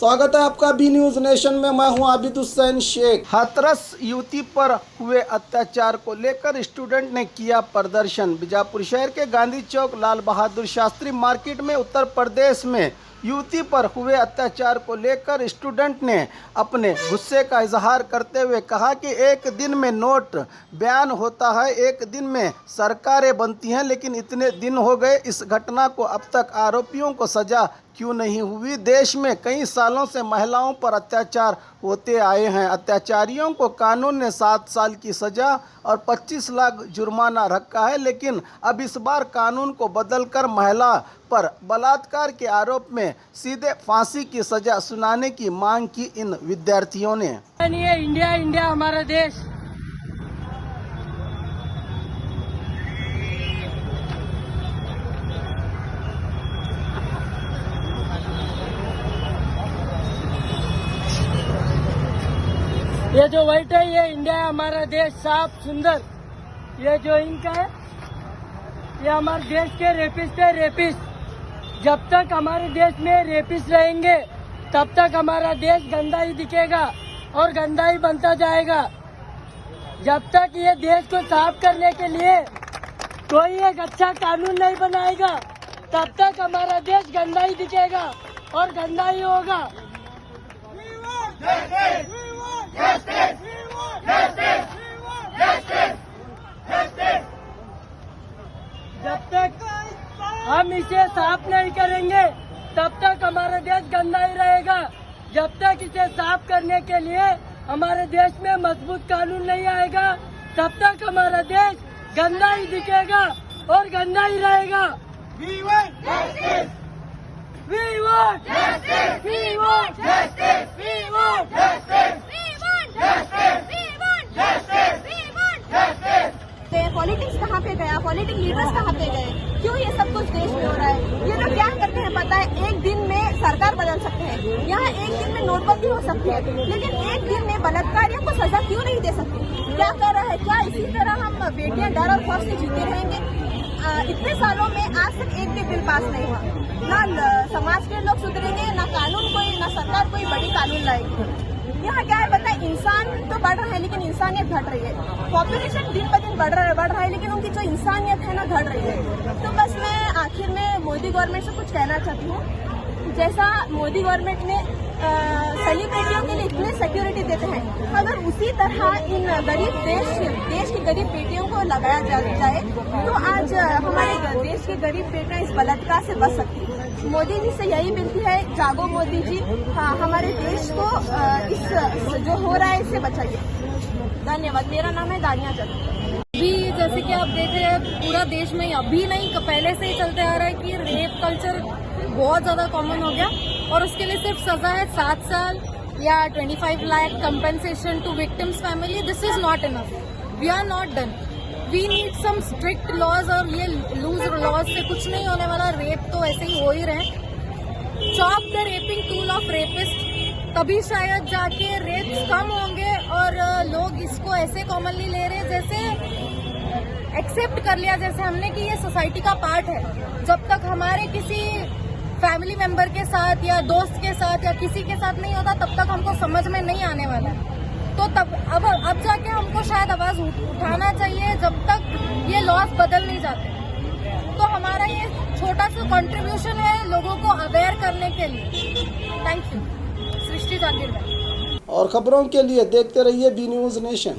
स्वागत है आपका बी न्यूज नेशन में। मैं हूं आबिद हुसैन शेख। हाथरस युवती पर हुए अत्याचार को लेकर स्टूडेंट ने किया प्रदर्शन। बीजापुर शहर के गांधी चौक लाल बहादुर शास्त्री मार्केट में उत्तर प्रदेश में युवती पर हुए अत्याचार को लेकर स्टूडेंट ने अपने गुस्से का इजहार करते हुए कहा कि एक दिन में नोट बयान होता है, एक दिन में सरकारें बनती हैं, लेकिन इतने दिन हो गए इस घटना को, अब तक आरोपियों को सजा क्यों नहीं हुई। देश में कई सालों से महिलाओं पर अत्याचार होते आए हैं। अत्याचारियों को कानून ने 7 साल की सजा और 25 लाख जुर्माना रखा है, लेकिन अब इस बार कानून को बदलकर महिला पर बलात्कार के आरोप में सीधे फांसी की सजा सुनाने की मांग की इन विद्यार्थियों ने। इंडिया इंडिया हमारा देश। ये जो व्हाइट है ये इंडिया है हमारा देश, साफ सुंदर। ये जो इनका है ये हमारे देश के रेपिस्ट है, रेपिस्ट। जब तक हमारे देश में रेपिस्ट रहेंगे तब तक हमारा देश गंदा ही दिखेगा और गंदा ही बनता जाएगा। जब तक ये देश को साफ करने के लिए कोई एक अच्छा कानून नहीं बनाएगा तब तक हमारा देश गंदा ही दिखेगा और गंदा ही होगा। जब तक हम इसे साफ नहीं करेंगे तब तक हमारा देश गंदा ही रहेगा। जब तक इसे साफ करने के लिए हमारे देश में मजबूत कानून नहीं आएगा तब तक हमारा देश गंदा ही दिखेगा और गंदा ही रहेगा। We want justice! We want justice! We want justice! We want justice! We want justice! We want justice! We want justice! Politics कहाँ पे गया, पॉलिटिक्स लीडर्स कहाँ पे गए, क्यों ये सब कुछ देश में हो रहा है। ये लोग क्या करते हैं पता है, एक दिन में सरकार बदल सकते हैं, यहाँ एक दिन में नोटबंदी हो सकती है, लेकिन एक दिन में बलात्कारियों को सजा क्यों नहीं दे सकते। क्या कर रहा है, क्या इसी तरह हम बेटियां डर और खौफ से जीते रहेंगे। इतने सालों में आज तक एक भी बिल पास नहीं हुआ। ना समाज के लोग सुधरेंगे, ना कानून कोई, ना सरकार कोई बड़ी कानून लाएगी। यहाँ क्या है पता है, इंसान तो बढ़ रहा है लेकिन इंसानियत घट रही है। पॉपुलेशन दिन ब दिन बढ़ रहा है लेकिन उनकी जो इंसानियत है ना घट रही है। तो बस मैं आखिर में मोदी गवर्नमेंट से कुछ कहना चाहती हूँ। जैसा मोदी गवर्नमेंट ने सेलिब्रिटियों के लिए इतने सिक्योरिटी देते हैं, अगर उसी तरह इन गरीब देश की गरीब बेटियों को लगाया जाए तो आज हमारे देश की गरीब बेटियां इस बलात्कार से बच सकती है। मोदी जी से यही विनती है, जागो मोदी जी, हाँ हमारे देश को इस जो हो रहा है इससे बचाइए। धन्यवाद। मेरा नाम है दानिया जग। अभी जैसे कि आप देख रहे हैं पूरा देश में अभी नहीं पहले से ही चलते आ रहा है कि रेप कल्चर बहुत ज्यादा कॉमन हो गया और उसके लिए सिर्फ सजा है 7 साल या 25 lakh compensation to victims family. This is not enough. We are not done. We need some strict laws और ये लूज लॉज से कुछ नहीं होने वाला। रेप तो ऐसे ही हो ही रहे। Chop the rapping tool of rapist, तभी शायद जाके रेप्स कम होंगे और लोग इसको ऐसे कॉमनली ले रहे जैसे एक्सेप्ट कर लिया जैसे हमने कि ये सोसाइटी का पार्ट है। जब तक हमारे किसी फैमिली मेंबर के साथ या दोस्त के साथ या किसी के साथ नहीं होता तब तक हमको समझ में नहीं आने वाला है। तो तब अब जाके हमको शायद आवाज उठाना चाहिए जब तक ये लॉस बदल नहीं जाते। तो हमारा ये छोटा सा कंट्रीब्यूशन है लोगों को अवेयर करने के लिए। Thank you. सृष्टि जागीरदार। और खबरों के लिए देखते रहिए बी न्यूज नेशन।